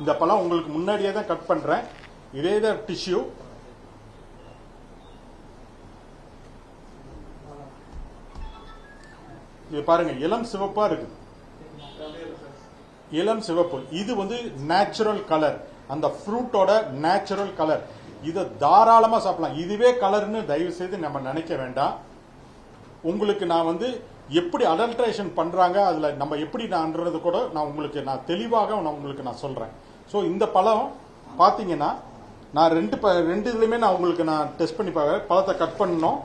இந்த பழம் உங்களுக்கு முன்னாடியே தான் கட் பண்றேன். இதே தான் டிஷ்யூ. இது பாருங்க இளம் சிவப்பா இருக்கு. இளம் சிவப்பு இது வந்து நேச்சுரல் கலர், அந்த ஃப்ரூட்டோட நேச்சுரல் கலர். இதை தாராளமா சாப்பிடலாம். இதுவே கலர்னு தயவு செய்து நம்ம நினைக்க வேண்டாம். உங்களுக்கு நான் வந்து எப்படி அடல்ட்ரேஷன் பண்றாங்க, அதுல நம்ம எப்படி நான்றது கூட நான் உங்களுக்கு தெளிவாக உங்களுக்கு நான் சொல்றேன். ஸோ இந்த பழம் பாத்தீங்கன்னா நான் ரெண்டு இதுலயுமே நான் உங்களுக்கு டெஸ்ட் பண்ணி பார்க்க பழத்தை கட் பண்ணணும்.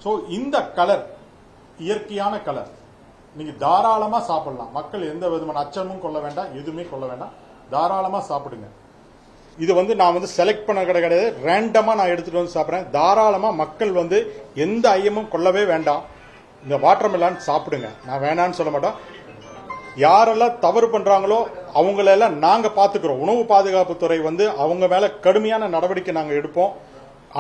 ஸோ இந்த கலர் இயற்கையான கலர், நீங்க தாராளமா சாப்பிடலாம். மக்கள் எந்த விதமான அச்சமும் கொள்ள வேண்டாம், எதுவுமே கொள்ள வேண்டாம், தாராளமா சாப்பிடுங்க. இது வந்து நான் வந்து செலக்ட் பண்ண கிடையாது, ரேண்டமா நான் எடுத்துட்டு வந்து சாப்பிடுறேன். தாராளமா மக்கள் வந்து எந்த ஐயமும் கொள்ளவே வேண்டாம். இந்த வாட்டர்மெலான் சாப்பிடுங்க, நான் வேணான்னு சொல்ல மாட்டோம். யாரெல்லாம் தவறு பண்றாங்களோ அவங்களெல்லாம் நாங்க பாத்துக்கிறோம். உணவு பாதுகாப்பு துறை வந்து அவங்க மேல கடுமையான நடவடிக்கை நாங்க எடுப்போம்.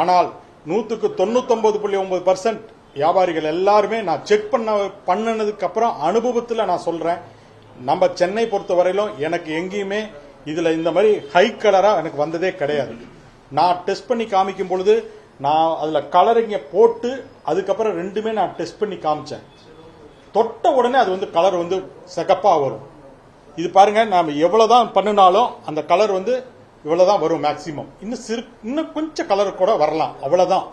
ஆனால் 99.9% வியாபாரிகள் எல்லாருமே நான் செக் பண்ணதுக்கு அப்புறம் அனுபவத்தில் நான் சொல்றேன். நம்ம சென்னை பொறுத்த வரையிலும் எனக்கு எங்கேயுமே இதுல இந்த மாதிரி ஹை கலரா எனக்கு வந்ததே கிடையாது. நான் டெஸ்ட் பண்ணி காமிக்கும் பொழுது நான் அதுல கலரிங்க போட்டு அதுக்கப்புறம் ரெண்டுமே நான் டெஸ்ட் பண்ணி காமிச்சேன். தொட்ட உடனே அது வந்து கலர் வந்து சிகப்பா வரும். இது பாருங்க, நாம எவ்வளவுதான் பண்ணினாலும் அந்த கலர் வந்து இவ்வளவுதான் வரும் மேக்சிமம். இன்னும் கொஞ்சம் கலர் கூட வரலாம், அவ்வளவுதான்.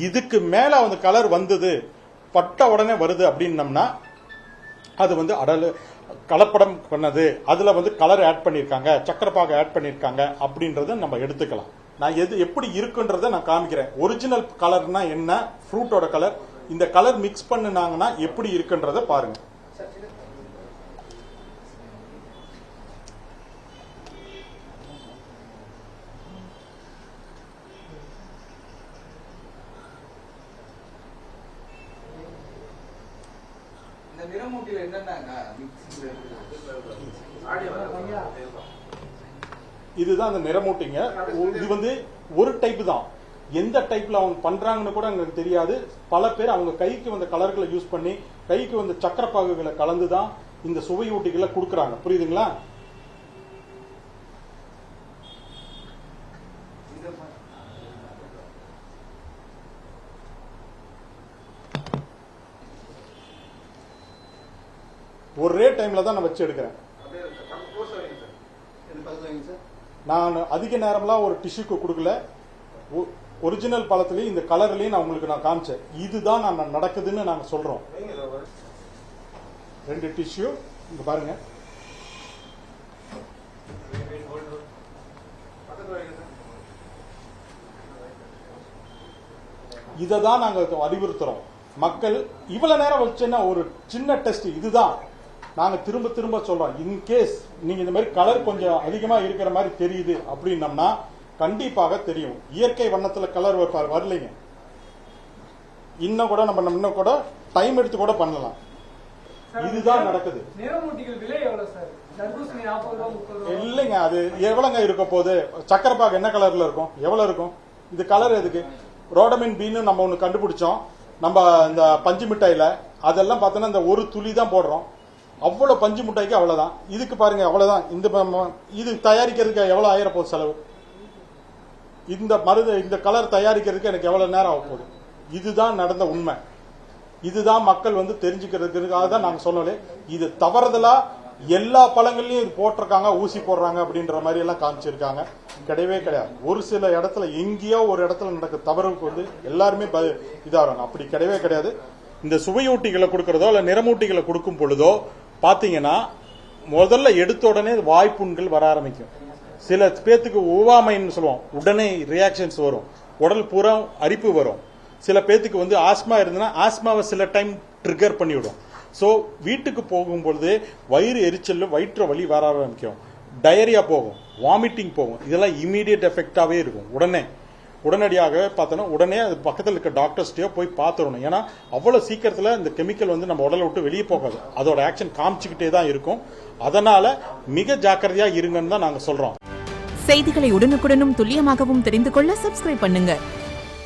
இதுக்கு மேல அந்த கலர் வந்தது, பட்ட உடனே வருது அப்படின்னம்னா அது வந்து கலப்படம் பண்ணது, அதுல வந்து கலர் ஆட் பண்ணிருக்காங்க, சக்கரப்பாகு ஆட் பண்ணிருக்காங்க அப்படின்றத நம்ம எடுத்துக்கலாம். நான் எப்படி இருக்குன்றத நான் காமிக்கிறேன். ஒரிஜினல் கலர்னா என்ன, ஃப்ரூட்டோட கலர், இந்த கலர் மிக்ஸ் பண்ணுனாங்கன்னா எப்படி இருக்குன்றத பாருங்க. இதுதான் அந்த நிறமூட்டிங்க. இது வந்து ஒரு டைப் தான். எந்த டைப்ல அவங்க பண்றாங்கன்னு கூட எங்களுக்கு தெரியாது. பல பேர் அவங்க கைக்கு வந்த கலர்களை யூஸ் பண்ணி கைக்கு வந்த சக்கரப்பாகுகளை கலந்துதான் இந்த சுவையூட்டிகளை கொடுக்கறாங்க. புரியுதுங்களா? ஒரே டைம்ல தான் நான் வச்சு எடுக்கிறேன். நான் அதிக நேரம்லாம் ஒரு டிஷ்யூக்கு கொடுக்கல. ஒரிஜினல் பழத்திலையும் இந்த கலர்லயும் நான் உங்களுக்கு காமிச்சேன். இதுதான் நான் நடக்குதுன்னு நாங்க சொல்றோம். 2 டிஷ்யூ இங்க பாருங்க. இததான் நாங்க அறிவுறுத்துறோம். மக்கள் இவ்வளவு நேரம் வச்சுன்னா ஒரு சின்ன டெஸ்ட் இதுதான் நாங்க திரும்ப திரும்ப சொல்றோம். இன்கேஸ் நீங்க இந்த மாதிரி கலர் கொஞ்சம் அதிகமா இருக்கிற மாதிரி தெரியுது அப்படின்னம்னா கண்டிப்பாக தெரியும். இயற்கை வண்ணத்துல கலர் வரலைங்க. இன்னும் கூட டைம் எடுத்து கூட பண்ணலாம். இதுதான் நடக்குது. இல்லைங்க, அது எவ்வளவுங்க இருக்க போகுது? சக்கரப்பாகு என்ன கலர்ல இருக்கும்? எவ்வளவு இருக்கும்? இது கலர் எதுக்கு? ரோடமின் பீன்னு நம்ம ஒண்ணு கண்டுபிடிச்சோம். நம்ம இந்த பஞ்சு மிட்டாயில அதெல்லாம் பார்த்தோன்னா இந்த ஒரு துளி தான் போடுறோம். அவ்வளவு பஞ்சு மிட்டாய்க்கு அவ்வளவுதான். இதுக்கு பாருங்க அவ்வளவுதான். இது தயாரிக்கிறதுக்கு எவ்வளவு ஆயிரம் போகுது செலவு? இந்த கலர் தயாரிக்கிறதுக்கு எனக்கு எவ்வளவு நேரம் ஆக போகுது? இதுதான் நடந்த உண்மை. இதுதான் மக்கள் வந்து தெரிஞ்சுக்கிறதுக்காக தான் நாங்க சொன்னோம். இது தவறுதலா எல்லா பழங்கள்லயும் இது போட்டிருக்காங்க, ஊசி போடுறாங்க அப்படின்ற மாதிரி எல்லாம் காமிச்சிருக்காங்க. கிடையவே கிடையாது. ஒரு சில இடத்துல எங்கேயோ ஒரு இடத்துல நடக்க தவறுக்கு வந்து எல்லாருமே இதாகிறாங்க. அப்படி கிடையவே கிடையாது. இந்த சுவையூட்டிகளை கொடுக்கறதோ இல்ல நிறமூட்டிகளை கொடுக்கும் பொழுதோ பாத்தீங்கன்னா முதல்ல எடுத்த உடனே வாய்ப்புண்கள் வர ஆரம்பிக்கும். சில பேத்துக்கு ஓவாமைன்னு சொல்லுவோம், உடனே ரியாக்ஷன்ஸ் வரும், உடல் பூரா அரிப்பு வரும். சில பேத்துக்கு வந்து ஆஸ்மா இருந்ததுன்னா ஆஸ்மாவை சில டைம் ட்ரிகர் பண்ணிவிடும். ஸோ வீட்டுக்கு போகும்பொழுது வயிறு எரிச்சல், வயிற்று வலி வர ஆரம்பிக்கும், டயரியா போகும், வாமிட்டிங் போகும். இதெல்லாம் இமீடியட் எஃபெக்டாவே இருக்கும். உடனடியாக பார்த்தோன்னா உடனே அது பக்கத்தில் இருக்க டாக்டர்ஸ்டையோ போய் பார்த்துடணும். ஏன்னா அவ்வளவு சீக்கிரத்தில் இந்த கெமிக்கல் வந்து நம்ம உடலை விட்டு வெளியே போகாது. அதோட ஆக்ஷன் காமிச்சுக்கிட்டே தான் இருக்கும். அதனால மிக ஜாக்கிரதையா இருங்கன்னு தான் நாங்க சொல்றோம். செய்திகளை உடனுக்குடனும் துல்லியமாகவும் தெரிந்து கொள்ள சப்ஸ்கிரைப் பண்ணுங்க.